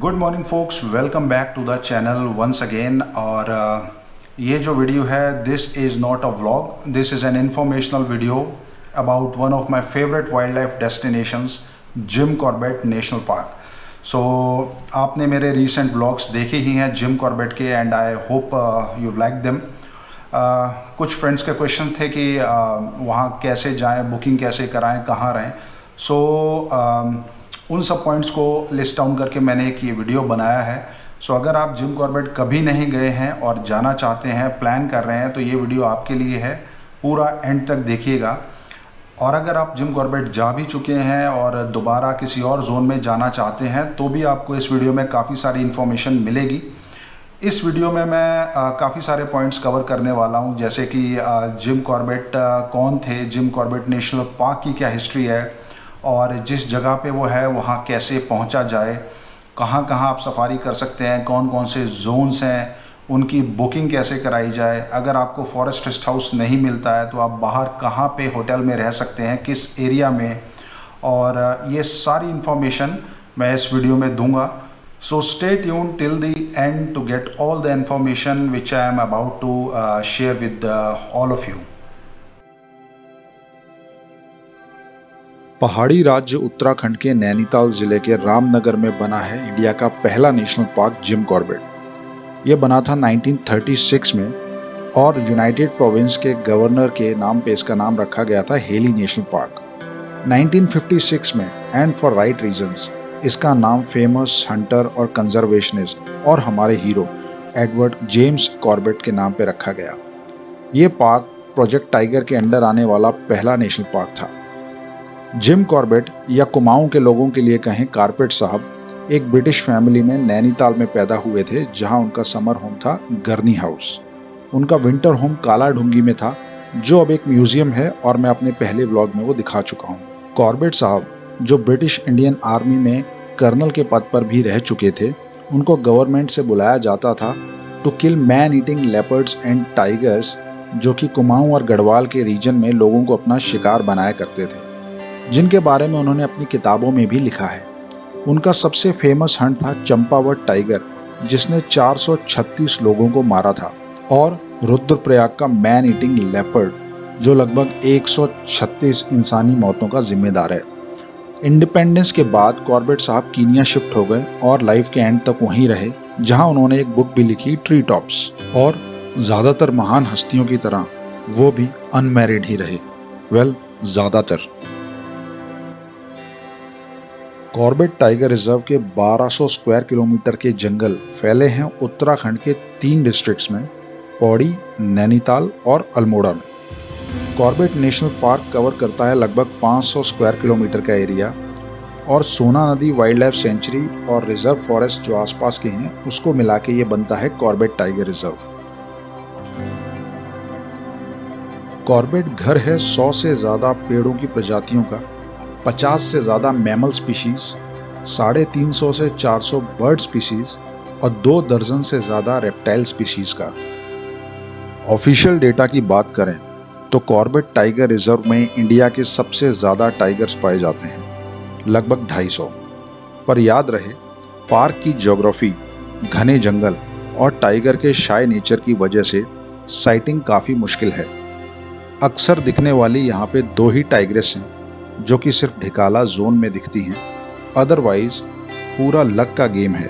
Good morning folks, welcome back to the channel once again. और ये जो video है, this is not a vlog, this is an informational video about one of my favourite wildlife destinations, Jim Corbett National Park. So आपने मेरे recent vlogs देखे ही हैं Jim Corbett के, and I hope you like them. कुछ friends के question थे कि वहाँ कैसे जाएं, बुकिंग कैसे कराएं, कहाँ रहें। सो उन सब पॉइंट्स को लिस्ट डाउन करके मैंने एक ये वीडियो बनाया है। सो अगर आप जिम कॉर्बेट कभी नहीं गए हैं और जाना चाहते हैं, प्लान कर रहे हैं, तो ये वीडियो आपके लिए है। पूरा एंड तक देखिएगा। और अगर आप जिम कॉर्बेट जा भी चुके हैं और दोबारा किसी और जोन में जाना चाहते हैं, तो भी आपको इस वीडियो में काफ़ी सारी इन्फॉर्मेशन मिलेगी। इस वीडियो में मैं काफ़ी सारे पॉइंट्स कवर करने वाला हूँ, जैसे कि जिम कॉर्बेट कौन थे, जिम कॉर्बेट नेशनल पार्क की क्या हिस्ट्री है, और जिस जगह पे वो है वहाँ कैसे पहुँचा जाए, कहाँ कहाँ आप सफारी कर सकते हैं, कौन कौन से जोन्स हैं, उनकी बुकिंग कैसे कराई जाए। अगर आपको फॉरेस्ट रेस्ट हाउस नहीं मिलता है तो आप बाहर कहाँ पे होटल में रह सकते हैं, किस एरिया में, और ये सारी इन्फॉर्मेशन मैं इस वीडियो में दूंगा। So stay tune till the end to get all the information which I am about to share with all of you. पहाड़ी राज्य उत्तराखंड के नैनीताल जिले के रामनगर में बना है इंडिया का पहला नेशनल पार्क जिम कॉर्बेट। यह बना था 1936 में और यूनाइटेड प्रोविंस के गवर्नर के नाम पे इसका नाम रखा गया था हेली नेशनल पार्क। 1956 में एंड फॉर राइट रीजंस इसका नाम फेमस हंटर और कंजर्वेशनिस्ट और हमारे हीरो एडवर्ड जेम्स कॉर्बेट के नाम पे रखा गया। ये पार्क प्रोजेक्ट टाइगर के अंडर आने वाला पहला नेशनल पार्क था। जिम कॉर्बेट या कुमाऊं के लोगों के लिए कहें कारपेट साहब, एक ब्रिटिश फैमिली में नैनीताल में पैदा हुए थे, जहां उनका समर होम था गर्नी हाउस। उनका विंटर होम काला ढूंगी में था, जो अब एक म्यूजियम है और मैं अपने पहले व्लॉग में वो दिखा चुका हूं। कॉर्बेट साहब, जो ब्रिटिश इंडियन आर्मी में कर्नल के पद पर भी रह चुके थे, उनको गवर्नमेंट से बुलाया जाता था to kill man eating leopards and tigers, जो कि कुमाऊं और गढ़वाल के रीजन में लोगों को अपना शिकार बनाया करते थे, जिनके बारे में उन्होंने अपनी किताबों में भी लिखा है। उनका सबसे फेमस हंट था चंपावत टाइगर, जिसने 436 लोगों को मारा था, और रुद्रप्रयाग का मैन ईटिंग लेपर्ड, जो लगभग 136 इंसानी मौतों का जिम्मेदार है। इंडिपेंडेंस के बाद कॉर्बेट साहब कीनिया शिफ्ट हो गए और लाइफ के एंड तक वहीं रहे, जहां उन्होंने एक बुक भी लिखी, ट्री टॉप्स। और ज़्यादातर महान हस्तियों की तरह वो भी अनमैरिड ही रहे। ज़्यादातर। कॉर्बेट टाइगर रिजर्व के 1200 स्क्वायर किलोमीटर के जंगल फैले हैं उत्तराखंड के 3 डिस्ट्रिक्ट्स में, पौड़ी, नैनीताल और अल्मोड़ा में। कॉर्बेट नेशनल पार्क कवर करता है लगभग 500 स्क्वायर किलोमीटर का एरिया, और सोना नदी वाइल्ड लाइफ सेंचुरी और रिजर्व फॉरेस्ट जो आसपास के हैं, उसको मिला के ये बनता है कॉर्बेट टाइगर रिजर्व। कॉर्बेट घर है 100 से ज़्यादा पेड़ों की प्रजातियों का, 50 से ज़्यादा मैमल स्पीशीज़, 350 से 400 बर्ड स्पीशीज़ और 2 दर्जन से ज़्यादा रेप्टाइल स्पीशीज़ का। ऑफिशियल डेटा की बात करें तो कॉर्बेट टाइगर रिजर्व में इंडिया के सबसे ज़्यादा टाइगर्स पाए जाते हैं, लगभग 250। पर याद रहे, पार्क की ज्योग्राफी, घने जंगल और टाइगर के शाय नेचर की वजह से साइटिंग काफ़ी मुश्किल है। अक्सर दिखने वाली यहाँ पे 2 ही टाइग्रेस हैं, जो कि सिर्फ ढिकाला जोन में दिखती हैं, अदरवाइज पूरा लक का गेम है।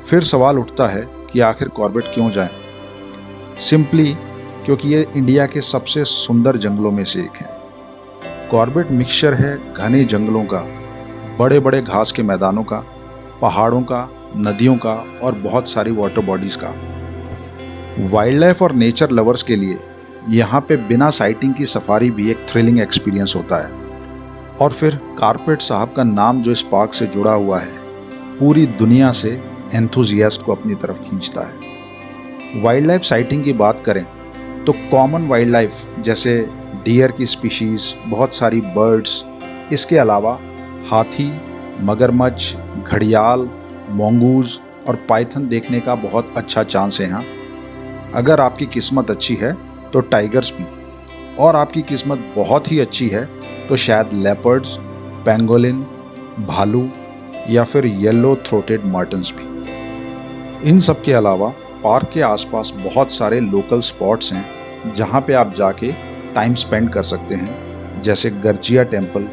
फिर सवाल उठता है कि आखिर कॉर्बेट क्यों जाएं? सिंपली क्योंकि ये इंडिया के सबसे सुंदर जंगलों में से एक है। कॉर्बेट मिक्सचर है घने जंगलों का, बड़े बड़े घास के मैदानों का, पहाड़ों का, नदियों का और बहुत सारी वाटर बॉडीज का। वाइल्ड लाइफ और नेचर लवर्स के लिए यहाँ पे बिना साइटिंग की सफारी भी एक थ्रिलिंग एक्सपीरियंस होता है। और फिर कारपेट साहब का नाम जो इस पार्क से जुड़ा हुआ है, पूरी दुनिया से एंथुजियास्ट को अपनी तरफ खींचता है। वाइल्ड लाइफ साइटिंग की बात करें तो कॉमन वाइल्ड लाइफ जैसे डियर की स्पीशीज़, बहुत सारी बर्ड्स, इसके अलावा हाथी, मगरमच्छ, घड़ियाल, मोंगूज और पाइथन देखने का बहुत अच्छा चांस है यहाँ। अगर आपकी किस्मत अच्छी है तो टाइगर्स भी, और आपकी किस्मत बहुत ही अच्छी है तो शायद लेपर्ड्स, पेंगोलिन, भालू या फिर येलो थ्रोटेड मार्टिन्स भी। इन सब के अलावा पार्क के आसपास बहुत सारे लोकल स्पॉट्स हैं जहां पे आप जाके टाइम स्पेंड कर सकते हैं, जैसे Garjiya temple,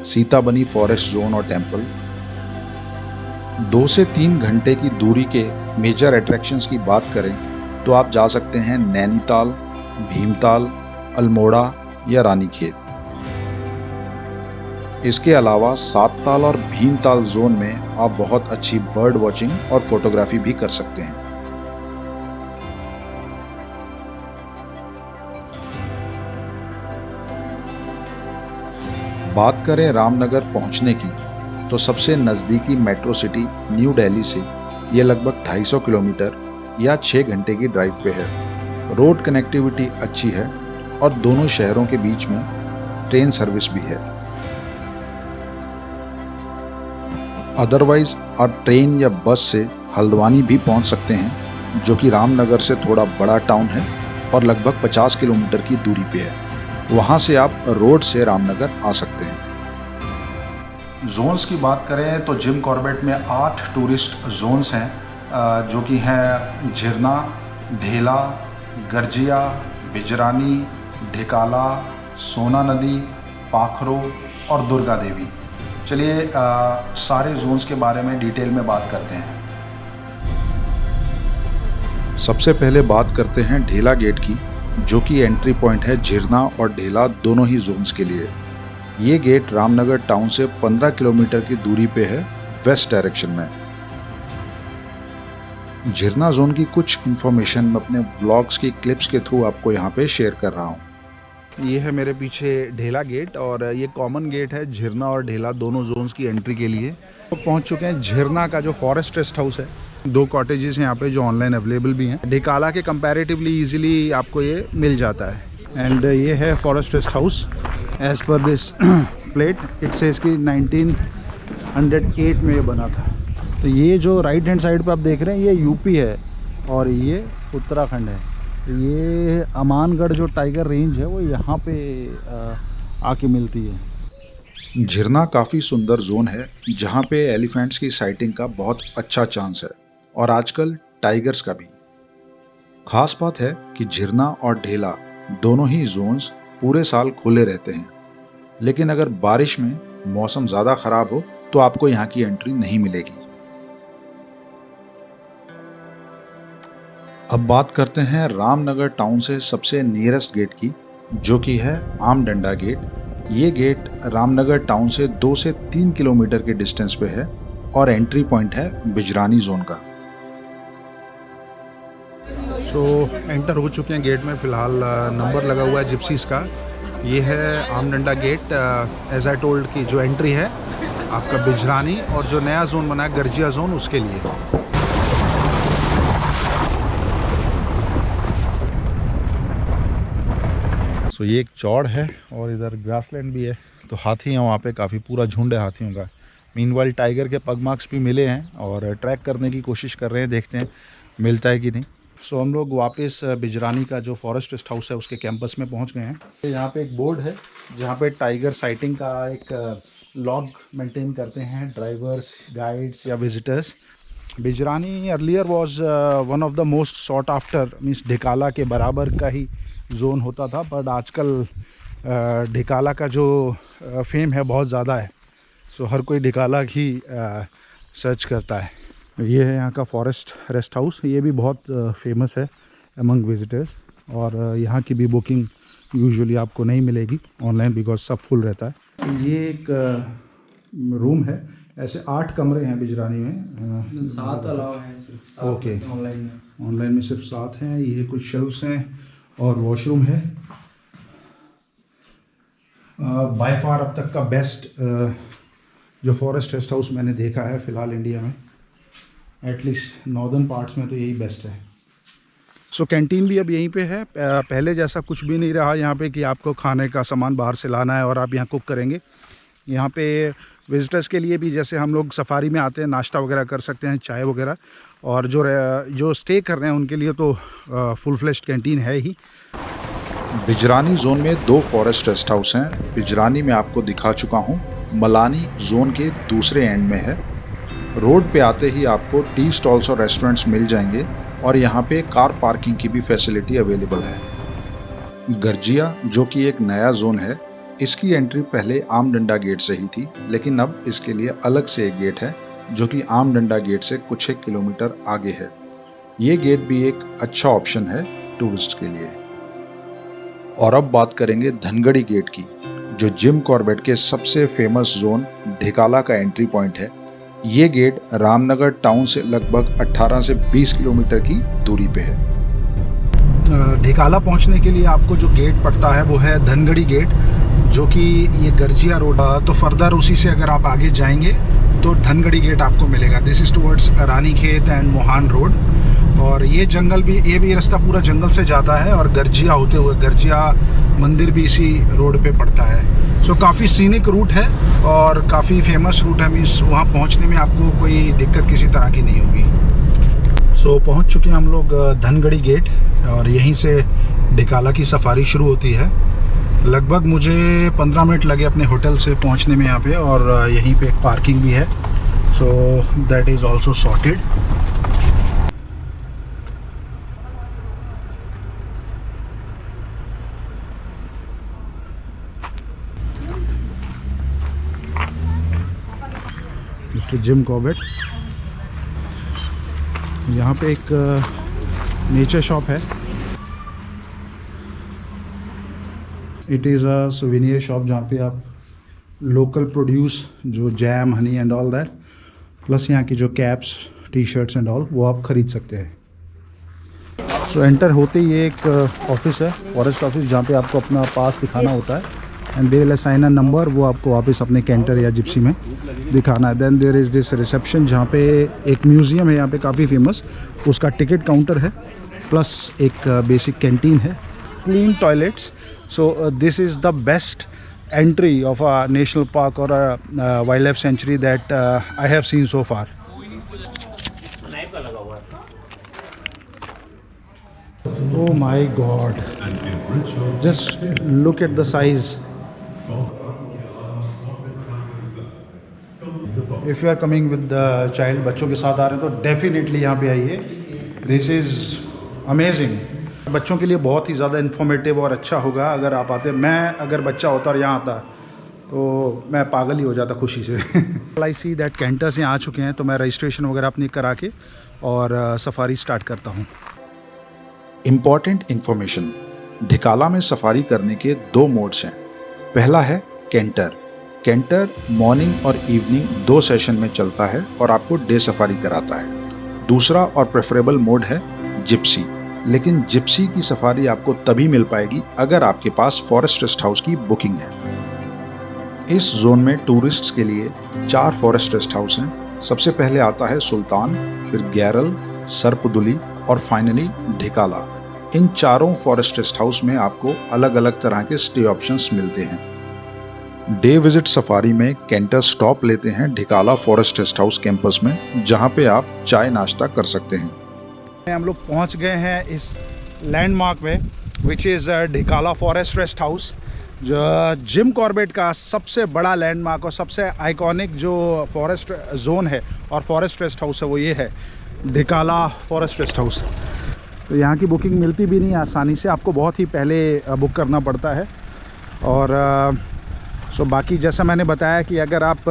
Sitabani forest zone और टेम्पल। 2 से 3 घंटे की दूरी के मेजर अट्रैक्शंस की बात करें तो आप जा सकते हैं नैनीताल, भीमताल, अल्मोड़ा या रानीखेत। इसके अलावा सातताल और भीमताल जोन में आप बहुत अच्छी बर्ड वॉचिंग और फोटोग्राफी भी कर सकते हैं। बात करें रामनगर पहुंचने की तो सबसे नज़दीकी मेट्रो सिटी न्यू दिल्ली से ये लगभग 250 किलोमीटर या 6 घंटे की ड्राइव पे है। रोड कनेक्टिविटी अच्छी है और दोनों शहरों के बीच में ट्रेन सर्विस भी है। अदरवाइज आप ट्रेन या बस से हल्द्वानी भी पहुंच सकते हैं, जो कि रामनगर से थोड़ा बड़ा टाउन है और लगभग 50 किलोमीटर की दूरी पे है। वहां से आप रोड से रामनगर आ सकते हैं। जोन्स की बात करें तो जिम कॉर्बेट में 8 टूरिस्ट जोन्स हैं, जो कि हैं झिरना, ढेला, गर्जिया, बिजरानी, ढिकाला, सोना नदी, पाखरो और दुर्गा देवी। चलिए सारे जोन्स के बारे में डिटेल में बात करते हैं। सबसे पहले बात करते हैं ढेला गेट की, जो कि एंट्री पॉइंट है झिरना और ढेला दोनों ही जोन्स के लिए। ये गेट रामनगर टाउन से 15 किलोमीटर की दूरी पे है, वेस्ट डायरेक्शन में। झिरना जोन की कुछ इन्फॉर्मेशन मैं अपने व्लॉग्स की क्लिप्स के थ्रू आपको यहाँ पे शेयर कर रहा हूँ। ये है मेरे पीछे ढेला गेट और ये कॉमन गेट है झिरना और ढेला दोनों जोन्स की एंट्री के लिए। तो पहुंच चुके हैं झिरना का जो फॉरेस्ट रेस्ट हाउस है। 2 कॉटेजेस हैं यहाँ पे जो ऑनलाइन अवेलेबल भी हैं। ढिकाला के कंपैरेटिवली इजीली आपको ये मिल जाता है। एंड ये है forest rest house as per this plate. It says कि 1908 में ये बना था। तो ये जो राइट हैंड साइड पे आप देख रहे हैं ये यूपी है और ये उत्तराखंड है। ये अमानगढ़ जो टाइगर रेंज है वो यहाँ पे आके मिलती है। झिरना काफ़ी सुंदर जोन है जहाँ पे एलिफेंट्स की साइटिंग का बहुत अच्छा चांस है और आजकल टाइगर्स का भी। खास बात है कि झिरना और ढेला दोनों ही जोन्स पूरे साल खुले रहते हैं, लेकिन अगर बारिश में मौसम ज़्यादा ख़राब हो तो आपको यहाँ की एंट्री नहीं मिलेगी। अब बात करते हैं रामनगर टाउन से सबसे नियरेस्ट गेट की, जो कि है आमडंडा गेट। ये गेट रामनगर टाउन से 2 से 3 किलोमीटर के डिस्टेंस पे है और एंट्री पॉइंट है बिजरानी जोन का। सो एंटर हो चुके हैं गेट में। फ़िलहाल नंबर लगा हुआ है जिप्सीज का। ये है Amdanda gate. As I told की जो एंट्री है आपका बिजरानी और जो नया जोन बना है गर्जिया जोन उसके लिए। सो ये एक चौड़ है और इधर ग्रासलैंड भी है। तो हाथी हैं वहाँ पे, काफ़ी पूरा झुंड है हाथियों का। मीनवाइल टाइगर के पग मार्क्स भी मिले हैं और ट्रैक करने की कोशिश कर रहे हैं, देखते हैं मिलता है कि नहीं। सो हम लोग वापस बिजरानी का जो फॉरेस्ट रेस्ट हाउस है उसके कैंपस में पहुँच गए हैं। यहाँ पे एक बोर्ड है जहाँ पे टाइगर साइटिंग का एक लॉग मेंटेन करते हैं ड्राइवर्स, गाइड्स या visitors. Bijrani earlier was one of the most sought after, means Dhikala के बराबर का ही जोन होता था, बट आजकल ढिकाला का जो फेम है बहुत ज़्यादा है। सो हर कोई ढिकाला ही सर्च करता है। ये है यहाँ का फॉरेस्ट रेस्ट हाउस। ये भी बहुत फेमस है अमंग विजिटर्स और यहाँ की भी बुकिंग यूजुअली आपको नहीं मिलेगी ऑनलाइन बिकॉज सब फुल रहता है। ये एक रूम है। ऐसे 8 कमरे हैं बिजरानी में। 7 अलावा हैं सिर्फ। ओके, ऑनलाइन में सिर्फ 7 हैं। ये कुछ शेल्फ्स हैं और वॉशरूम है। बाय फार अब तक का बेस्ट जो फॉरेस्ट रेस्ट हाउस मैंने देखा है फ़िलहाल इंडिया में, एटलीस्ट नॉर्दर्न पार्ट्स में तो यही बेस्ट है। सो कैंटीन भी अब यहीं पे है। पहले जैसा कुछ भी नहीं रहा यहाँ पे कि आपको खाने का सामान बाहर से लाना है और आप यहाँ कुक करेंगे। यहाँ पे विजिटर्स के लिए भी जैसे हम लोग सफारी में आते हैं नाश्ता वगैरह कर सकते हैं, चाय वगैरह, और जो स्टे कर रहे हैं उनके लिए तो फुल फ्लेश्ड कैंटीन है ही। बिजरानी जोन में 2 फॉरेस्ट रेस्ट हाउस हैं। बिजरानी में आपको दिखा चुका हूँ, मलानी जोन के दूसरे एंड में है रोड पे आते ही आपको टी स्टॉल्स और रेस्टोरेंट्स मिल जाएंगे और यहाँ पे कार पार्किंग की भी फैसिलिटी अवेलेबल है। गर्जिया जो कि एक नया जोन है, इसकी एंट्री पहले आमडंडा गेट से ही थी, लेकिन अब इसके लिए अलग से एक गेट है जो कि आमडंडा गेट से कुछ 1 किलोमीटर आगे है। ये गेट भी एक अच्छा ऑप्शन है टूरिस्ट के लिए। और अब बात करेंगे धनगढ़ी गेट की, जो जिम कॉर्बेट के सबसे फेमस जोन ढिकाला का एंट्री पॉइंट है। ये गेट रामनगर टाउन से लगभग 18 से 20 किलोमीटर की दूरी पे है। ढिकाला पहुंचने के लिए आपको जो गेट पड़ता है वो है धनगढ़ी गेट, जो कि ये गर्जिया रोड। तो फर्दर उसी से अगर आप आगे जाएंगे तो धनगढ़ी गेट आपको मिलेगा। This is towards Ranikhet and Mohan road. और ये जंगल भी, ये भी रास्ता पूरा जंगल से जाता है और गर्जिया होते हुए, गर्जिया मंदिर भी इसी रोड पे पड़ता है। सो काफ़ी सीनिक रूट है और काफ़ी फेमस रूट है। मीन्स वहाँ पहुँचने में आपको कोई दिक्कत किसी तरह की नहीं होगी। सो पहुँच चुके हैं हम लोग धनगढ़ी गेट और यहीं से ढिकाला की सफारी शुरू होती है। लगभग मुझे 15 मिनट लगे अपने होटल से पहुंचने में यहाँ पे, और यहीं पे एक पार्किंग भी है, सो that is also sorted. Mister Jim Corbett, यहाँ पे एक नेचर शॉप है। It is a souvenir shop जहाँ पे आप लोकल प्रोड्यूस, जो jam, honey and all that, plus यहाँ की जो caps, T shirts and all, वो आप ख़रीद सकते हैं। तो एंटर होते ही एक ऑफिस है, फॉरेस्ट ऑफिस, जहाँ पे आपको अपना पास दिखाना होता है and they will assign a number, वो आपको वापस अपने कैंटर या जिप्सी में दिखाना है। Then there is this reception, जहाँ पे एक म्यूज़ियम है यहाँ पे काफ़ी फेमस, उसका टिकट काउंटर है, प्लस एक बेसिक कैंटीन है, clean toilets. So this is the best entry of a national park or a wildlife sanctuary that I have seen so far. Oh my God! Just look at the size. If you are coming with the child, बच्चों के साथ आ रहे हैं तो definitely यहाँ पे आइए. This is amazing. बच्चों के लिए बहुत ही ज़्यादा इन्फॉर्मेटिव और अच्छा होगा अगर आप आते। मैं अगर बच्चा होता और यहाँ आता तो मैं पागल ही हो जाता खुशी से। आई सी दैट कैंटर्स यहाँ आ चुके हैं, तो मैं रजिस्ट्रेशन वगैरह अपनी करा के और सफारी स्टार्ट करता हूँ। इम्पॉर्टेंट इन्फॉर्मेशन, ढिकाला में सफारी करने के 2 मोड्स हैं। पहला है कैंटर। कैंटर मॉर्निंग और इवनिंग 2 सेशन में चलता है और आपको डे सफारी कराता है। दूसरा और प्रेफरेबल मोड है जिप्सी, लेकिन जिप्सी की सफारी आपको तभी मिल पाएगी अगर आपके पास फॉरेस्ट रेस्ट हाउस की बुकिंग है। इस जोन में टूरिस्ट्स के लिए 4 फॉरेस्ट रेस्ट हाउस हैं। सबसे पहले आता है सुल्तान, फिर गैरल, सर्पदुली और फाइनली ढिकाला। इन चारों फॉरेस्ट रेस्ट हाउस में आपको अलग अलग तरह के स्टे ऑप्शंस मिलते हैं। डे विजिट सफारी में कैंटर स्टॉप लेते हैं Dhikala forest rest house campus में, जहां पे आप चाय नाश्ता कर सकते हैं। हम लोग पहुंच गए हैं इस लैंडमार्क में, which is Dhikala forest rest house, जो जिम कॉर्बेट का सबसे बड़ा लैंडमार्क और सबसे आइकॉनिक जो फॉरेस्ट जोन है और फॉरेस्ट रेस्ट हाउस है वो ये है ढिकाला फॉरेस्ट रेस्ट हाउस। तो यहाँ की बुकिंग मिलती भी नहीं आसानी से, आपको बहुत ही पहले बुक करना पड़ता है। और सो बाकी जैसा मैंने बताया कि अगर आप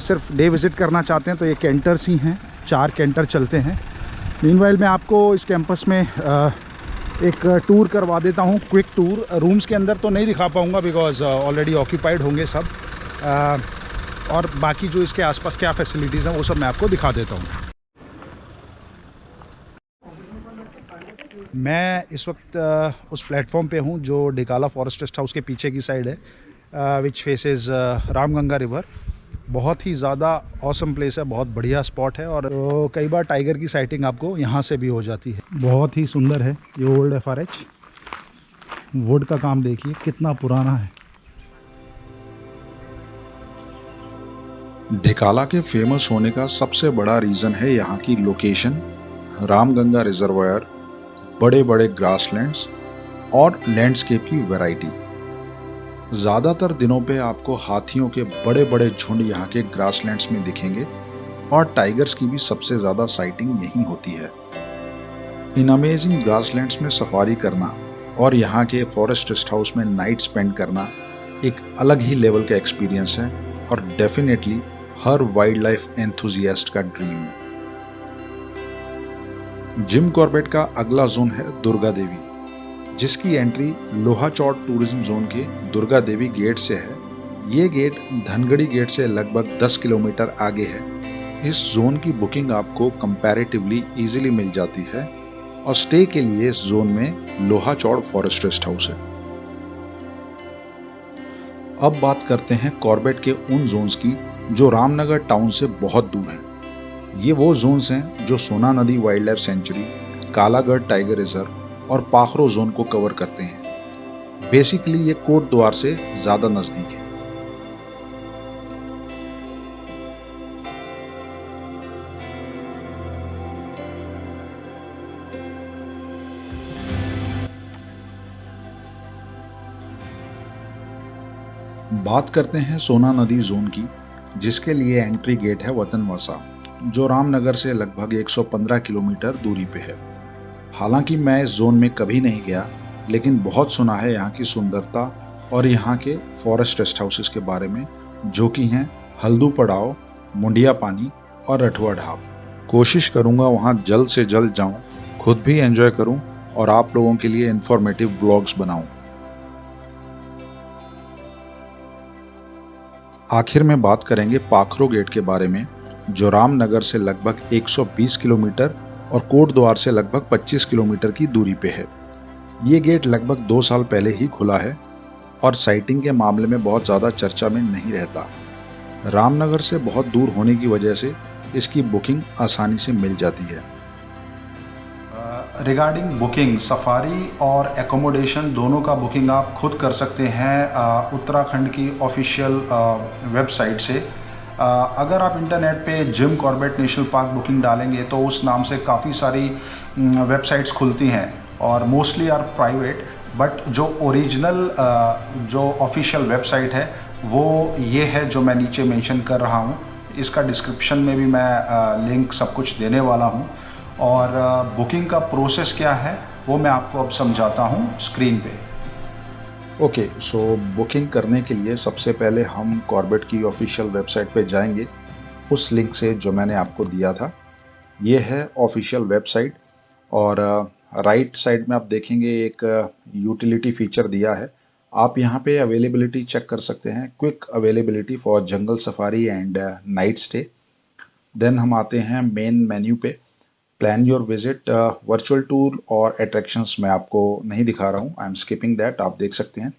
सिर्फ डे विज़िट करना चाहते हैं तो ये कैंटर्स ही हैं, 4 कैंटर चलते हैं। मीनवाइल मैं आपको इस कैंपस में एक टूर करवा देता हूँ, क्विक टूर। रूम्स के अंदर तो नहीं दिखा पाऊँगा बिकॉज ऑलरेडी ऑक्यूपाइड होंगे सब, और बाकी जो इसके आसपास क्या फैसिलिटीज़ हैं वो सब मैं आपको दिखा देता हूँ। मैं इस वक्त उस प्लेटफॉर्म पे हूँ जो ढिकाला फॉरेस्ट रेस्ट हाउस के पीछे की साइड है, विच फेसेस रामगंगा रिवर। बहुत ही ज़्यादा ऑसम प्लेस है, बहुत बढ़िया स्पॉट है, और तो कई बार टाइगर की साइटिंग आपको यहाँ से भी हो जाती है। बहुत ही सुंदर है ये ओल्ड FRH। वुड का काम देखिए कितना पुराना है। ढिकाला के फेमस होने का सबसे बड़ा रीज़न है यहाँ की लोकेशन, रामगंगा रिजर्वायर, बड़े बड़े ग्रासलैंड्स और लैंडस्केप की वैरायटी। ज़्यादातर दिनों पे आपको हाथियों के बड़े बड़े झुंड यहाँ के ग्रासलैंड्स में दिखेंगे, और टाइगर्स की भी सबसे ज़्यादा साइटिंग यहीं होती है। इन अमेजिंग ग्रासलैंड्स में सफारी करना और यहाँ के फॉरेस्ट रेस्ट हाउस में नाइट स्पेंड करना एक अलग ही लेवल का एक्सपीरियंस है और डेफिनेटली हर वाइल्ड लाइफ एंथुजियास्ट का ड्रीम। जिम कॉर्बेट का अगला जोन है दुर्गा देवी, जिसकी एंट्री लोहाचौड़ टूरिज्म जोन के दुर्गा देवी गेट से है। ये गेट धनगढ़ी गेट से लगभग 10 किलोमीटर आगे है। इस जोन की बुकिंग आपको कंपैरेटिवली इजीली मिल जाती है और स्टे के लिए इस जोन में लोहाचौड़ फॉरेस्ट रेस्ट हाउस है। अब बात करते हैं कॉर्बेट के उन जोन्स की जो रामनगर टाउन से बहुत दूर हैं। ये वो जोन्स हैं जो सोना नदी wild life sanctuary, Kalagarh tiger reserve और पाखरो जोन को कवर करते हैं। बेसिकली ये कोट द्वार से ज़्यादा नज़दीक है। बात करते हैं सोना नदी जोन की, जिसके लिए एंट्री गेट है वतनवासा, जो रामनगर से लगभग 115 किलोमीटर दूरी पे है। हालांकि मैं इस जोन में कभी नहीं गया, लेकिन बहुत सुना है यहाँ की सुंदरता और यहाँ के फॉरेस्ट रेस्ट हाउसेस के बारे में, जो कि हैं हल्दू पड़ाव, मुंडिया पानी और रठुआ ढाब। कोशिश करूँगा वहाँ जल्द से जल्द जाऊँ, खुद भी एंजॉय करूँ और आप लोगों के लिए इन्फॉर्मेटिव व्लॉग्स बनाऊँ। आखिर में बात करेंगे पाखरो गेट के बारे में, जो रामनगर से लगभग 120 किलोमीटर और कोट द्वार से लगभग 25 किलोमीटर की दूरी पे है। ये गेट लगभग 2 साल पहले ही खुला है और साइटिंग के मामले में बहुत ज़्यादा चर्चा में नहीं रहता। रामनगर से बहुत दूर होने की वजह से इसकी बुकिंग आसानी से मिल जाती है। रिगार्डिंग बुकिंग, सफारी और एकोमोडेशन दोनों का बुकिंग आप खुद कर सकते हैं उत्तराखंड की ऑफिशियल वेबसाइट से। अगर आप इंटरनेट पे gym Corbett National park booking डालेंगे तो उस नाम से काफ़ी सारी वेबसाइट्स खुलती हैं और मोस्टली आर प्राइवेट, बट जो ओरिजिनल जो ऑफिशियल वेबसाइट है वो ये है जो मैं नीचे मेंशन कर रहा हूँ। इसका डिस्क्रिप्शन में भी मैं लिंक सब कुछ देने वाला हूँ और बुकिंग का प्रोसेस क्या है वो मैं आपको अब समझाता हूँ स्क्रीन पे। ओके, सो बुकिंग करने के लिए सबसे पहले हम कॉर्बेट की ऑफिशियल वेबसाइट पे जाएंगे, उस लिंक से जो मैंने आपको दिया था। ये है ऑफिशियल वेबसाइट और राइट साइड में आप देखेंगे एक यूटिलिटी फीचर दिया है। आप यहाँ पे अवेलेबिलिटी चेक कर सकते हैं, quick availability for jungle safari and night stay. Then हम आते हैं मेन मेन्यू पे, plan your visit, virtual tour और अट्रैक्शंस मैं आपको नहीं दिखा रहा हूँ, आई एम स्किपिंग दैट, आप देख सकते हैं।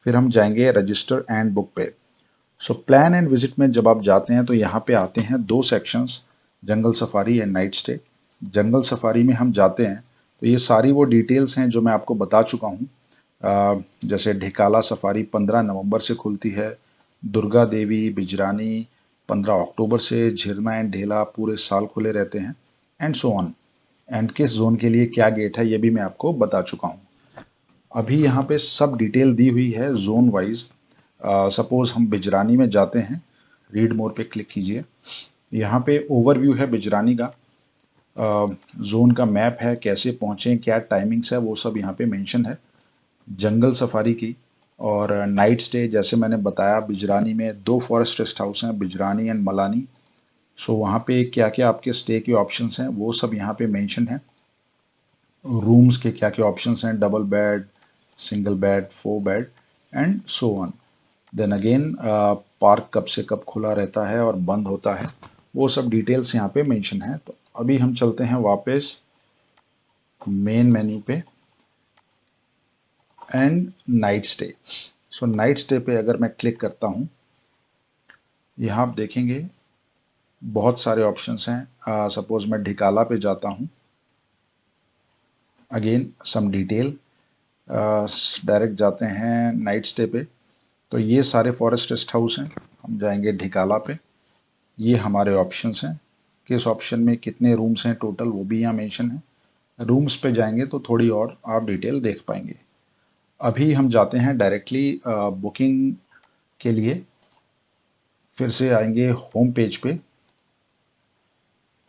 फिर हम जाएंगे रजिस्टर एंड बुक पे। सो प्लान एंड विजिट में जब आप जाते हैं तो यहाँ पे आते हैं 2 sections, jungle safari and night stay. Jungle safari में हम जाते हैं तो ये सारी वो डिटेल्स हैं जो मैं आपको बता चुका हूँ। जैसे ढिकाला सफारी 15 नवंबर से खुलती है, दुर्गा देवी बिजरानी 15 अक्टूबर से, झिरना एंड ढेला पूरे साल खुले रहते हैं, एंड सो ऑन। एंड किस जोन के लिए क्या गेट है ये भी मैं आपको बता चुका हूँ। अभी यहाँ पे सब डिटेल दी हुई है जोन वाइज। सपोज़ हम बिजरानी में जाते हैं, रीड मोर पे क्लिक कीजिए। यहाँ पे ओवरव्यू है बिजरानी का, जोन का मैप है, कैसे पहुँचें, क्या टाइमिंग्स है, वो सब यहाँ पे मेंशन है। जंगल सफारी की और नाइट स्टे, जैसे मैंने बताया बिजरानी में 2 फॉरेस्ट रेस्ट हाउस हैं, बिजरानी एंड मलानी। सो वहाँ पे क्या क्या आपके स्टे के ऑप्शंस हैं वो सब यहाँ पे मेंशन है। रूम्स के क्या क्या ऑप्शंस हैं, double bed, single bed, 4 bed and so on. Then again park कब से कब खुला रहता है और बंद होता है, वो सब डिटेल्स यहाँ पे मेंशन है। तो अभी हम चलते हैं वापस मेन मेन्यू पे and night stay. So night stay पे अगर मैं क्लिक करता हूँ, यहाँ आप देखेंगे बहुत सारे ऑप्शंस हैं। सपोज मैं ढिकाला पे जाता हूँ, अगेन सम डिटेल, डायरेक्ट जाते हैं नाइट स्टे पे। तो ये सारे फॉरेस्ट रेस्ट हाउस हैं, हम जाएंगे ढिकाला पे। ये हमारे ऑप्शंस हैं, किस ऑप्शन में कितने रूम्स हैं टोटल वो भी यहाँ मेंशन है। रूम्स पे जाएंगे तो थोड़ी और आप डिटेल देख पाएंगे। अभी हम जाते हैं डायरेक्टली बुकिंग के लिए, फिर से आएंगे होम पेज पे।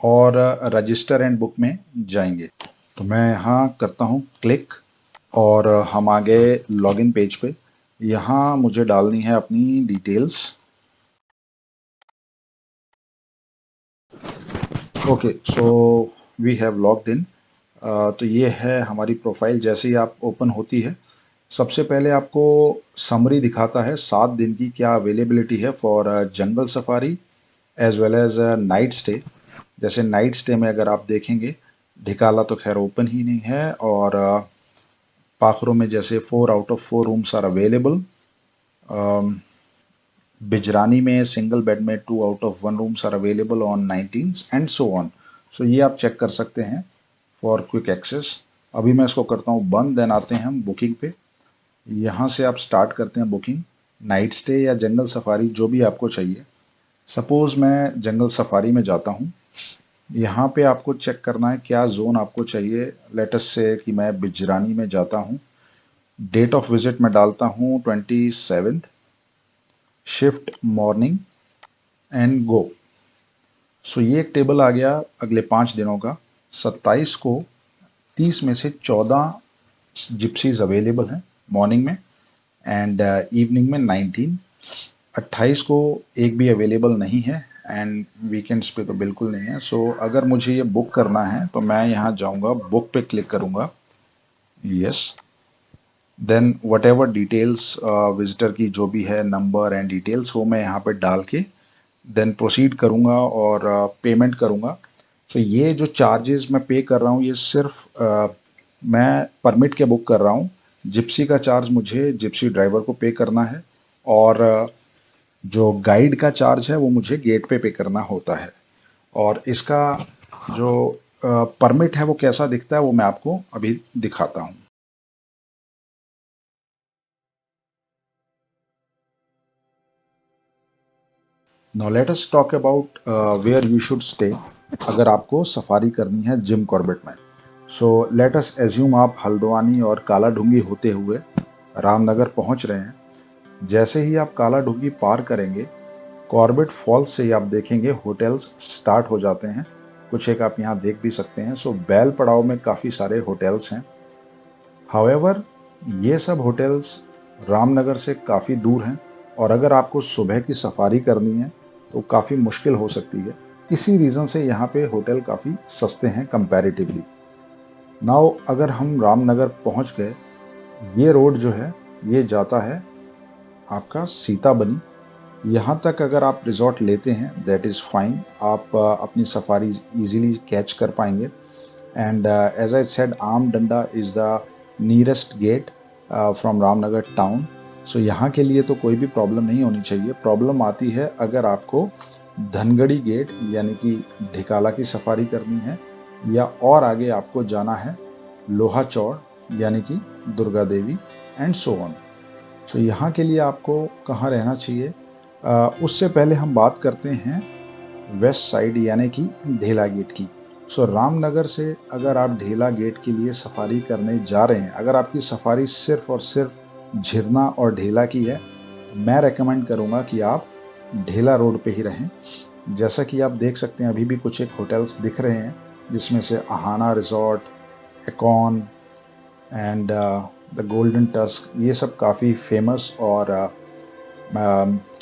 और रजिस्टर एंड बुक में जाएंगे। तो मैं यहाँ करता हूँ क्लिक और हम आ गए लॉगिन पेज पे। यहाँ मुझे डालनी है अपनी details. Okay, so we have logged in. तो ये है हमारी प्रोफाइल। जैसे ही आप ओपन होती है, सबसे पहले आपको समरी दिखाता है 7 दिन की क्या अवेलेबिलिटी है for jungle safari as well as night stay. जैसे नाइट स्टे में अगर आप देखेंगे, ढिकाला तो खैर ओपन ही नहीं है, और पाखरों में जैसे 4 out of 4 rooms are available. Bijrani में सिंगल बेड में 2 out of 1 rooms are available on 19 and so on. So ये आप चेक कर सकते हैं फॉर क्विक एक्सेस। अभी मैं इसको करता हूँ बंद, देन आते हैं हम बुकिंग पे। यहाँ से आप स्टार्ट करते हैं बुकिंग, नाइट स्टे या जंगल सफारी जो भी आपको चाहिए। सपोज़ मैं जंगल सफारी में जाता हूँ। यहाँ पे आपको चेक करना है क्या जोन आपको चाहिए। लेट अस से कि मैं बिजरानी में जाता हूँ। डेट ऑफ विजिट में डालता हूँ 27, शिफ्ट मॉर्निंग एंड गो। सो ये एक टेबल आ गया अगले 5 दिनों का। 27 को 30 में से 14 जिप्सीज अवेलेबल हैं मॉर्निंग में, एंड इवनिंग में 19। 28 को एक भी अवेलेबल नहीं है, एंड वीकेंड्स पे तो बिल्कुल नहीं है। सो अगर मुझे ये बुक करना है तो मैं यहाँ जाऊँगा, बुक पे क्लिक करूँगा, yes. Then whatever details visitor की जो भी है, नंबर एंड डिटेल्स, वो मैं यहाँ पे डाल के देन प्रोसीड करूँगा और पेमेंट करूँगा। तो ये जो चार्जेस मैं पे कर रहा हूँ, ये सिर्फ मैं परमिट के बुक कर रहा हूँ। जिप्सी का चार्ज मुझे जिप्सी ड्राइवर को पे करना है, और जो गाइड का चार्ज है वो मुझे गेट पे करना होता है। और इसका जो परमिट है वो कैसा दिखता है वो मैं आपको अभी दिखाता हूँ। Now let us talk about where you should stay अगर आपको सफारी करनी है जिम कॉर्बेट में। सो लेट अस एज्यूम आप हल्द्वानी और काला ढूंगी होते हुए रामनगर पहुंच रहे हैं। जैसे ही आप काला ढूंगी पार करेंगे, कॉर्बेट फॉल्स से ही आप देखेंगे होटल्स स्टार्ट हो जाते हैं। कुछ एक आप यहाँ देख भी सकते हैं। सो बैल पड़ाव में काफ़ी सारे होटल्स हैं। हाउएवर ये सब होटल्स रामनगर से काफ़ी दूर हैं, और अगर आपको सुबह की सफारी करनी है तो काफ़ी मुश्किल हो सकती है। इसी रीज़न से यहाँ पे होटल काफ़ी सस्ते हैं कंपैरेटिवली। नाउ अगर हम रामनगर पहुँच गए, ये रोड जो है ये जाता है आपका सीताबनी। यहाँ तक अगर आप रिजॉर्ट लेते हैं दैट इज़ फाइन, आप अपनी सफारी इजीली कैच कर पाएंगे। And as I said, Amdanda is the nearest gate from Ramnagar town. So यहाँ के लिए तो कोई भी प्रॉब्लम नहीं होनी चाहिए। प्रॉब्लम आती है अगर आपको धनगढ़ी गेट यानी कि ढिकाला की सफारी करनी है, या और आगे आपको जाना है लोहा चौड़ यानी कि Durga Devi and so on. सो यहाँ के लिए आपको कहाँ रहना चाहिए, उससे पहले हम बात करते हैं वेस्ट साइड यानी कि ढेला गेट की। सो रामनगर से अगर आप ढेला गेट के लिए सफारी करने जा रहे हैं, अगर आपकी सफारी सिर्फ और सिर्फ झिरना और ढेला की है, मैं रेकमेंड करूँगा कि आप ढेला रोड पे ही रहें। जैसा कि आप देख सकते हैं अभी भी कुछ एक होटल्स दिख रहे हैं, जिसमें से Aahana resort, एकॉन and the golden tusk, ये सब काफ़ी फेमस और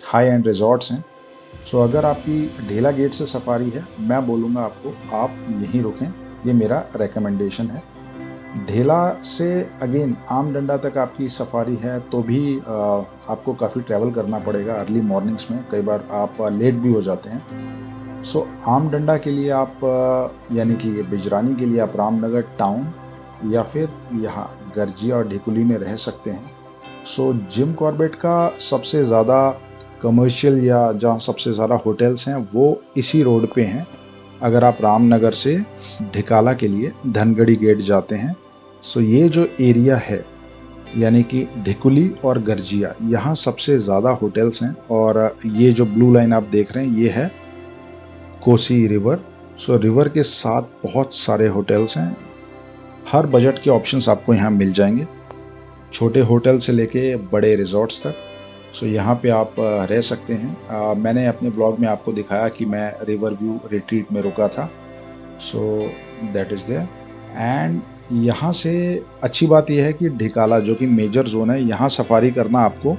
हाई एंड रिजॉर्ट्स हैं। सो अगर आपकी ढेला गेट से सफारी है, मैं बोलूँगा आपको आप यहीं रुकें, ये मेरा रेकमेंडेशन है। ढेला से अगेन आम डंडा तक आपकी सफारी है तो भी आपको काफ़ी ट्रैवल करना पड़ेगा अर्ली मॉर्निंग्स में, कई बार आप लेट भी हो जाते हैं। सो आम डंडा के लिए आप यानी कि बिजरानी के लिए आप रामनगर टाउन या फिर यहाँ गर्जिया और ढिकुली में रह सकते हैं। सो जिम कॉर्बेट का सबसे ज़्यादा कमर्शियल या जहाँ सबसे ज़्यादा होटल्स हैं वो इसी रोड पे हैं। अगर आप रामनगर से ढिकाला के लिए धनगढ़ी गेट जाते हैं, सो ये जो एरिया है यानी कि ढिकुली और गर्जिया, यहाँ सबसे ज़्यादा होटल्स हैं। और ये जो ब्लू लाइन आप देख रहे हैं ये है कोसी रिवर। सो रिवर के साथ बहुत सारे होटल्स हैं। हर बजट के ऑप्शंस आपको यहाँ मिल जाएंगे, छोटे होटल से लेके बड़े रिजॉर्ट्स तक। सो यहाँ पे आप रह सकते हैं। मैंने अपने ब्लॉग में आपको दिखाया कि मैं रिवर व्यू रिट्रीट में रुका था। So that is there. And यहाँ से अच्छी बात यह है कि ढिकाला जो कि मेजर जोन है, यहाँ सफारी करना आपको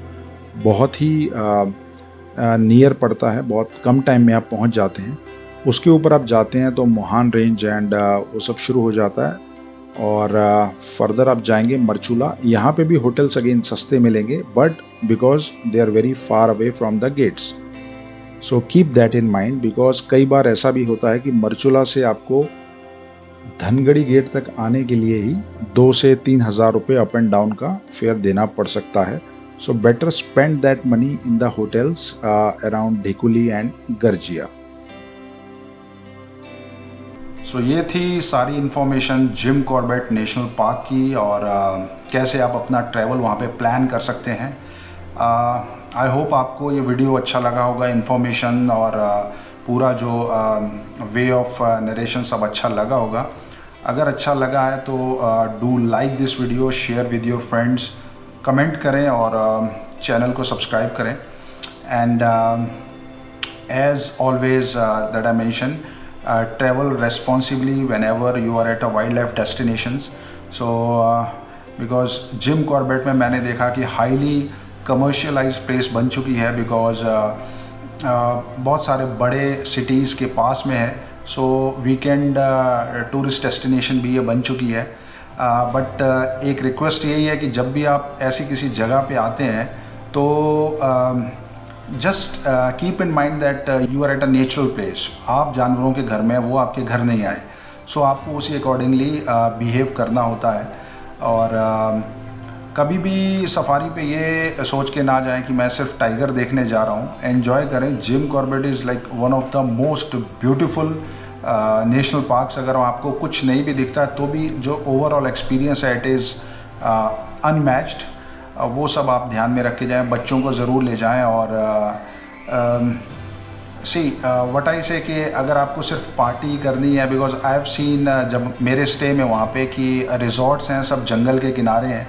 बहुत ही नियर पड़ता है, बहुत कम टाइम में आप पहुँच जाते हैं। उसके ऊपर आप जाते हैं तो मोहान रेंज एंड वो सब शुरू हो जाता है, और फर्दर आप जाएंगे मरचूला। यहाँ पे भी होटल्स अगेन सस्ते मिलेंगे, but because they are very far away from the gates, so keep that in mind. Because कई बार ऐसा भी होता है कि मरचूला से आपको धनगढ़ी गेट तक आने के लिए ही 2 से 3 हज़ार रुपये अप एंड डाउन का फेयर देना पड़ सकता है। So better spend that money in the hotels around Dhikuli and Garjiya. So ये थी सारी information Jim Corbett National Park की, और कैसे आप अपना ट्रैवल वहाँ पे प्लान कर सकते हैं। आई होप आपको ये वीडियो अच्छा लगा होगा, इन्फॉर्मेशन और पूरा जो वे ऑफ नरेशन सब अच्छा लगा होगा। अगर अच्छा लगा है तो do like this video, share with your friends, comment करें और चैनल को सब्सक्राइब करें। And as always that I mention, travel responsibly whenever you are at a wildlife destinations. So because Jim Corbett में मैंने देखा कि हाईली कमर्शियलाइज्ड प्लेस बन चुकी है, बिकॉज बहुत सारे बड़े सिटीज़ के पास में है। सो वीकेंड टूरिस्ट डेस्टिनेशन भी ये बन चुकी है। बट एक रिक्वेस्ट यही है कि जब भी आप ऐसी किसी जगह पे आते हैं तो just keep in mind that you are at a natural place. आप जानवरों के घर में, वो आपके घर नहीं आए। सो आपको उसी अकॉर्डिंगली बिहेव करना होता है। और कभी भी सफारी पे ये सोच के ना जाएं कि मैं सिर्फ टाइगर देखने जा रहा हूँ। एन्जॉय करें। Jim Corbett is like one of the most beautiful national parks. अगर आपको कुछ नहीं भी दिखता है तो भी जो ओवरऑल एक्सपीरियंस है इट इज़ अनमैच्ड। वो सब आप ध्यान में रख के जाएं। बच्चों को ज़रूर ले जाएं। और व्हाट आई से कि अगर आपको सिर्फ पार्टी करनी है, बिकॉज आई हैव सीन जब मेरे स्टे में वहाँ पे कि रिजॉर्ट्स हैं सब जंगल के किनारे हैं,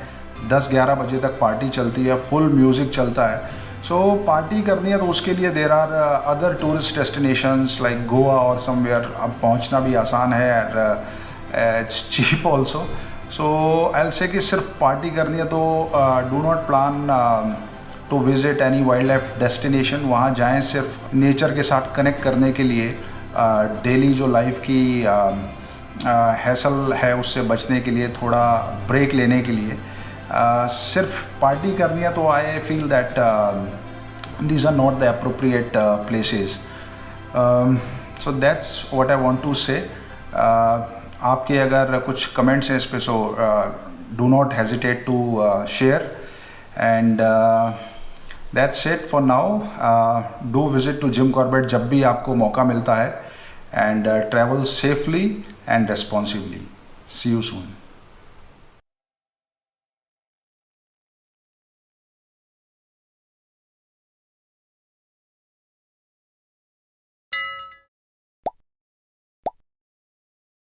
10-11 बजे तक पार्टी चलती है, फुल म्यूज़िक चलता है। सो पार्टी करनी है तो उसके लिए there are other tourist destinations like Goa और समवेयर। अब पहुँचना भी आसान है, it's cheap also. So I will say कि सिर्फ पार्टी करनी है तो do not plan to visit any wildlife destination. वहाँ जाएं सिर्फ नेचर के साथ कनेक्ट करने के लिए, डेली जो लाइफ की हैसल है उससे बचने के लिए, थोड़ा ब्रेक लेने के लिए। सिर्फ पार्टी करनी है तो I feel that these are not the appropriate places. So that's what I want to say. आपके अगर कुछ कमेंट्स हैं इस पे, so do not hesitate to share. And that's it for now. Do visit to Jim Corbett जब भी आपको मौका मिलता है, and travel safely and responsibly. See you soon.